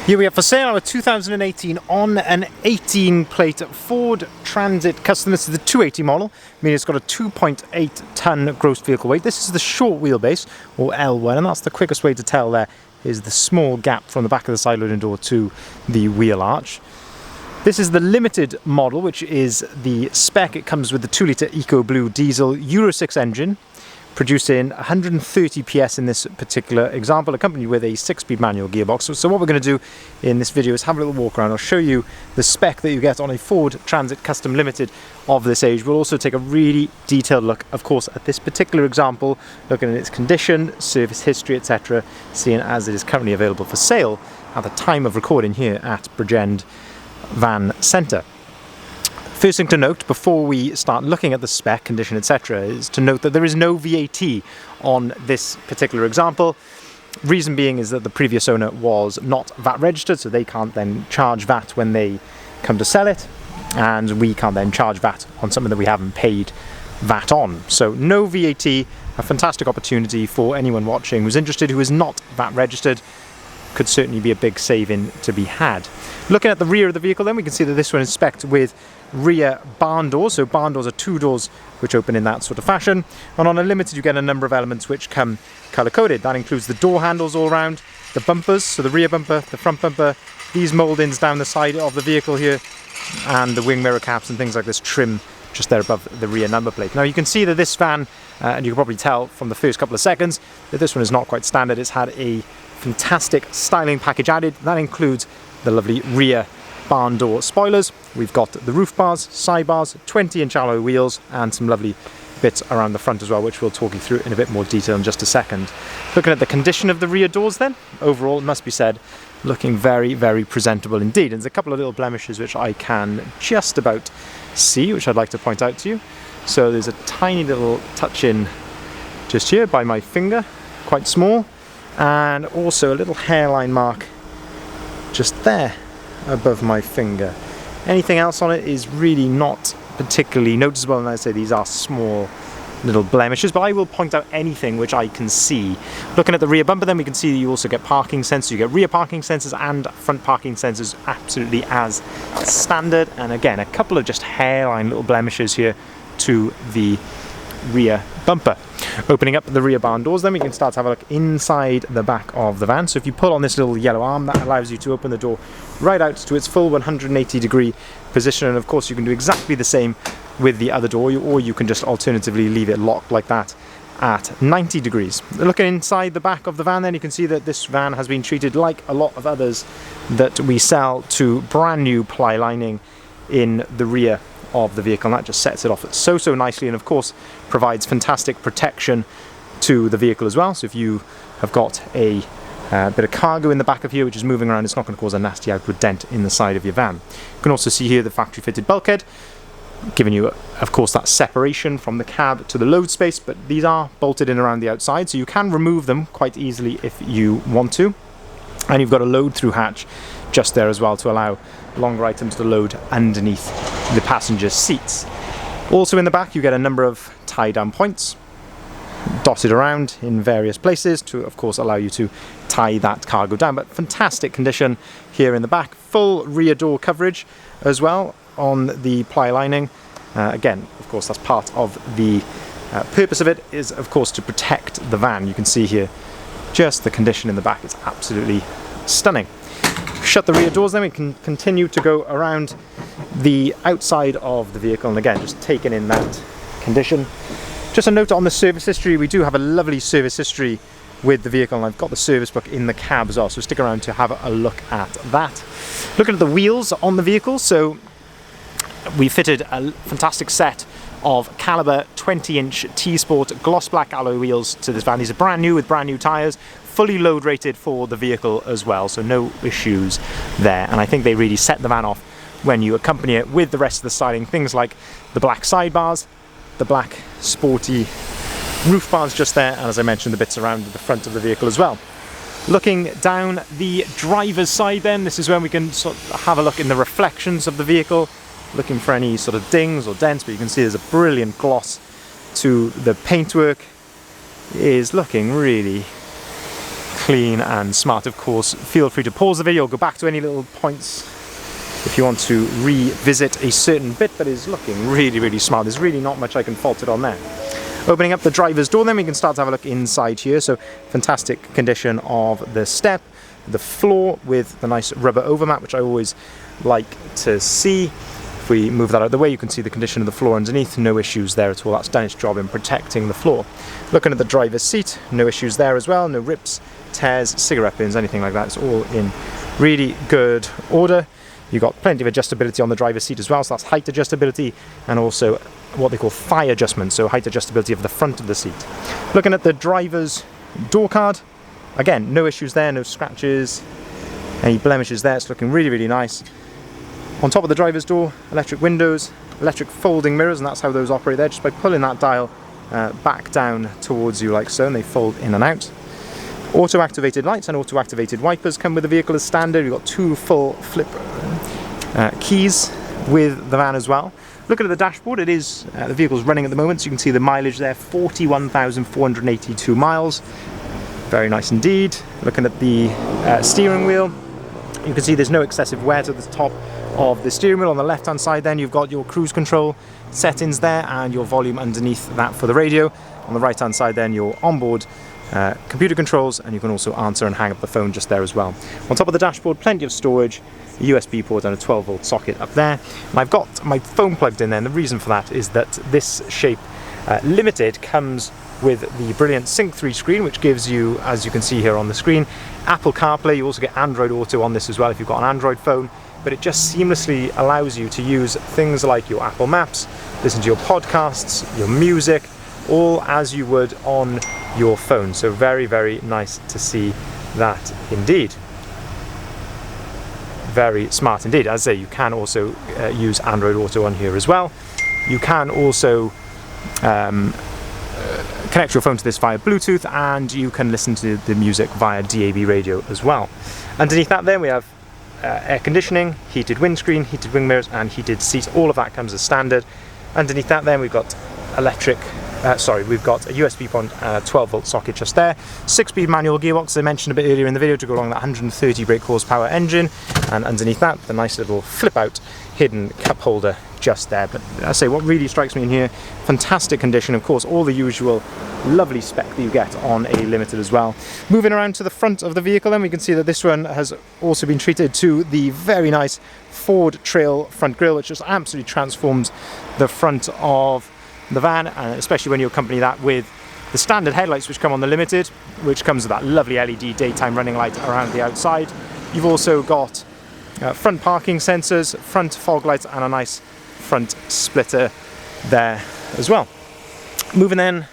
Here we have for sale a 2018 on an 18 plate Ford Transit Custom. This is the 280 model, meaning it's got a 2.8 ton gross vehicle weight. This is the short wheelbase, or L1, and that's the quickest way to tell there is the small gap from the back of the side loading door to the wheel arch. This is the limited model, which is the spec. It comes with the 2 litre Eco Blue diesel Euro 6 engine, producing 130 PS in this particular example, accompanied with a 6-speed manual gearbox. So what we're going to do in this video is have a little walk around. I'll show you the spec that you get on a Ford Transit Custom Limited of this age. We'll also take a really detailed look, of course, at this particular example, looking at its condition, service history, etc., seeing as it is currently available for sale at the time of recording here at Bridgend Van Centre. First thing to note before we start looking at the spec, condition, etc., is to note that there is no VAT on this particular example. Reason being is that the previous owner was not VAT registered, so they can't then charge VAT when they come to sell it, and we can't then charge VAT on something that we haven't paid VAT on. So no VAT, a fantastic opportunity for anyone watching who's interested, who is not VAT registered. Could certainly be a big saving to be had. Looking at the rear of the vehicle then, we can see that this one is spec'd with rear barn doors. So barn doors are 2 doors which open in that sort of fashion. And on a limited you get a number of elements which come colour coded. That includes the door handles all around, the bumpers, so the rear bumper, the front bumper, these mouldings down the side of the vehicle here, and the wing mirror caps and things like this trim just there above the rear number plate. Now you can see that this van, and you can probably tell from the first couple of seconds, that this one is not quite standard. It's had a fantastic styling package added. That includes the lovely rear barn door spoilers. We've got the roof bars, side bars, 20-inch alloy wheels, and some lovely bits around the front as well, which we'll talk you through in a bit more detail in just a second. Looking at the condition of the rear doors then, overall, it must be said, looking very, very presentable indeed. And there's a couple of little blemishes which I can just about see, which I'd like to point out to you. So there's a tiny little touch-in just here by my finger, quite small, and also a little hairline mark just there above my finger. Anything else on it is really not particularly noticeable, and as I say, these are small little blemishes, but I will point out anything which I can see. Looking at the rear bumper then, we can see that you also get parking sensors. You get rear parking sensors and front parking sensors absolutely as standard, and again a couple of just hairline little blemishes here to the rear bumper. Opening up the rear barn doors then, we can start to have a look inside the back of the van. So if you pull on this little yellow arm, that allows you to open the door right out to its full 180-degree position, and of course you can do exactly the same with the other door, or you can just alternatively leave it locked like that at 90 degrees. Looking inside the back of the van then, you can see that this van has been treated like a lot of others that we sell to brand new ply lining in the rear of the vehicle, and that just sets it off so nicely, and of course provides fantastic protection to the vehicle as well. So if you have got a bit of cargo in the back of here which is moving around, it's not going to cause a nasty outward dent in the side of your van. You can also see here the factory fitted bulkhead, giving you of course that separation from the cab to the load space, but these are bolted in around the outside, so you can remove them quite easily if you want to. And you've got a load through hatch just there as well to allow longer items to load underneath the passenger seats. Also in the back you get a number of tie down points dotted around in various places to of course allow you to tie that cargo down, but fantastic condition here in the back. Full rear door coverage as well on the ply lining. Again, of course that's part of the purpose of it, is of course to protect the van. You can see here just the condition in the back, it's absolutely stunning. Shut the rear doors then, we can continue to go around the outside of the vehicle, and again just taking in that condition. Just a note on the service history, we do have a lovely service history with the vehicle, and I've got the service book in the cab as well, so stick around to have a look at that. Looking at the wheels on the vehicle, so we fitted a fantastic set of caliber 20-inch T-Sport gloss black alloy wheels to this van. These are brand new with brand new tyres, fully load rated for the vehicle as well, so no issues there, and I think they really set the van off when you accompany it with the rest of the styling, things like the black sidebars, the black sporty roof bars just there, and as I mentioned, the bits around the front of the vehicle as well. Looking down the driver's side then, this is where we can sort of have a look in the reflections of the vehicle, looking for any sort of dings or dents, but you can see there's a brilliant gloss to the paintwork. It is looking really clean and smart. Of course, feel free to pause the video, go back to any little points if you want to revisit a certain bit, but it's looking really, really smart. There's really not much I can fault it on there. Opening up the driver's door, then we can start to have a look inside here. So fantastic condition of the step, the floor with the nice rubber overmat, which I always like to see. If we move that out of the way, you can see the condition of the floor underneath. No issues there at all. That's done its job in protecting the floor. Looking at the driver's seat, no issues there as well. No rips, tears, cigarette bins, anything like that. It's all in really good order. You've got plenty of adjustability on the driver's seat as well, so that's height adjustability and also what they call thigh adjustment, so height adjustability of the front of the seat. Looking at the driver's door card, again, no issues there, no scratches, any blemishes there. It's looking really, really nice. On top of the driver's door, electric windows, electric folding mirrors, and that's how those operate there, just by pulling that dial back down towards you like so, and they fold in and out. Auto-activated lights and auto-activated wipers come with the vehicle as standard. You've got two full flip keys with the van as well. Looking at the dashboard, it is the vehicle's running at the moment, so you can see the mileage there, 41,482 miles. Very nice indeed. Looking at the steering wheel, you can see there's no excessive wear to the top of the steering wheel. On the left hand side then you've got your cruise control settings there and your volume underneath that for the radio. On the right hand side then your onboard computer controls, and you can also answer and hang up the phone just there as well. On top of the dashboard, plenty of storage, a USB port and a 12-volt socket up there. And I've got my phone plugged in there, and the reason for that is that this Shape Limited comes with the brilliant Sync 3 screen, which gives you, as you can see here on the screen, Apple CarPlay. You also get Android Auto on this as well if you've got an Android phone, but it just seamlessly allows you to use things like your Apple Maps, listen to your podcasts, your music, all as you would on your phone. So very, very nice to see that indeed. Very smart indeed. As I say, you can also use Android Auto on here as well. You can also connect your phone to this via Bluetooth, and you can listen to the music via DAB radio as well. Underneath that then we have air conditioning, heated windscreen, heated wing mirrors and heated seats. All of that comes as standard. Underneath that then we've got we've got a USB port and a 12-volt socket just there. 6-speed manual gearbox, as I mentioned a bit earlier in the video, to go along that 130 brake horsepower engine. And underneath that, the nice little flip-out hidden cup holder just there. But I say, what really strikes me in here, fantastic condition. Of course, all the usual lovely spec that you get on a Limited as well. Moving around to the front of the vehicle, then we can see that this one has also been treated to the very nice Ford Trail front grille, which just absolutely transforms the front of the van, and especially when you accompany that with the standard headlights which come on the Limited, which comes with that lovely LED daytime running light around the outside. You've also got front parking sensors, front fog lights and a nice front splitter there as well. Moving then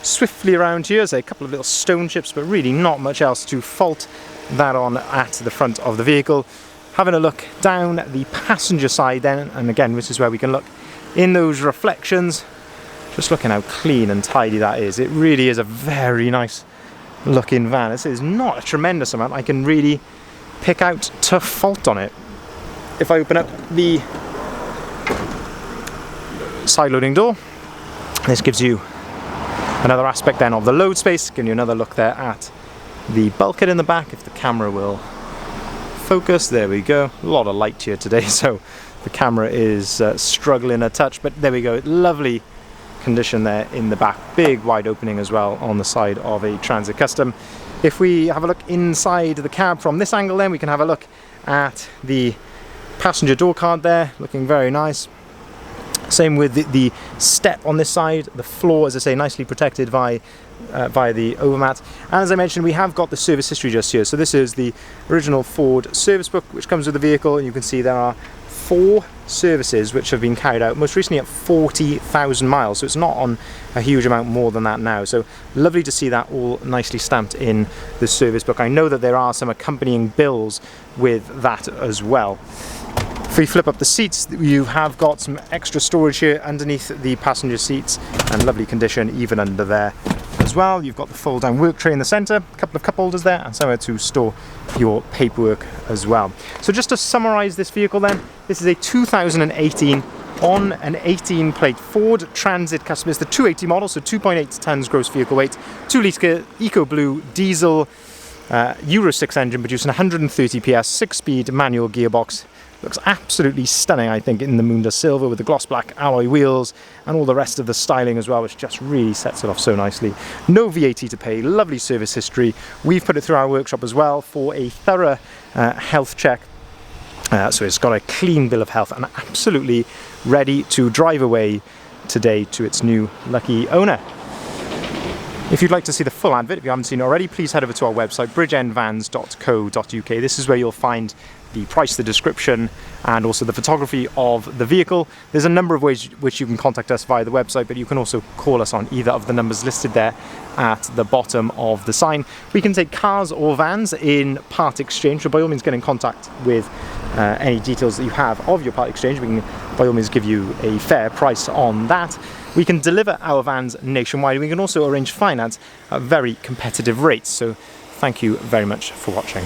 swiftly around here, there's a couple of little stone chips, but really not much else to fault that on at the front of the vehicle. Having a look down the passenger side then, and again this is where we can look in those reflections. Just looking how clean and tidy that is. It really is a very nice looking van. This is not a tremendous amount I can really pick out to fault on it. If I open up the side loading door, this gives you another aspect then of the load space, giving you another look there at the bulkhead in the back. If the camera will focus, there we go. A lot of light here today, so the camera is struggling a touch, but there we go. Lovely condition there in the back. Big wide opening as well on the side of a Transit Custom. If we have a look inside the cab from this angle, then we can have a look at the passenger door card there, looking very nice. Same with the step on this side. The floor, as I say, nicely protected by the overmat. And as I mentioned, we have got the service history just here. So this is the original Ford service book which comes with the vehicle, and you can see there are 4 services which have been carried out, most recently at 40,000 miles, so it's not on a huge amount more than that now. So lovely to see that all nicely stamped in the service book. I know that there are some accompanying bills with that as well. If we flip up the seats, you have got some extra storage here underneath the passenger seats, and lovely condition even under there as well. You've got the fold down work tray in the centre, a couple of cup holders there, and somewhere to store your paperwork as well. So just to summarise this vehicle then, this is a 2018 on an 18 plate Ford Transit Custom. It's the 280 model, so 2.8 tonnes gross vehicle weight, 2 litre Eco Blue diesel, Euro 6 engine producing 130 PS, 6-speed manual gearbox. Looks absolutely stunning, I think, in the Munda Silver with the gloss black alloy wheels and all the rest of the styling as well, which just really sets it off so nicely. No VAT to pay, lovely service history. We've put it through our workshop as well for a thorough health check. So it's got a clean bill of health and absolutely ready to drive away today to its new lucky owner. If you'd like to see the full advert, if you haven't seen it already, please head over to our website, bridgeendvans.co.uk. This is where you'll find the price, the description, and also the photography of the vehicle. There's a number of ways which you can contact us via the website, but you can also call us on either of the numbers listed there at the bottom of the sign. We can take cars or vans in part exchange, so by all means get in contact with any details that you have of your part exchange. We can by all means give you a fair price on that. We can deliver our vans nationwide. We can also arrange finance at very competitive rates. So thank you very much for watching.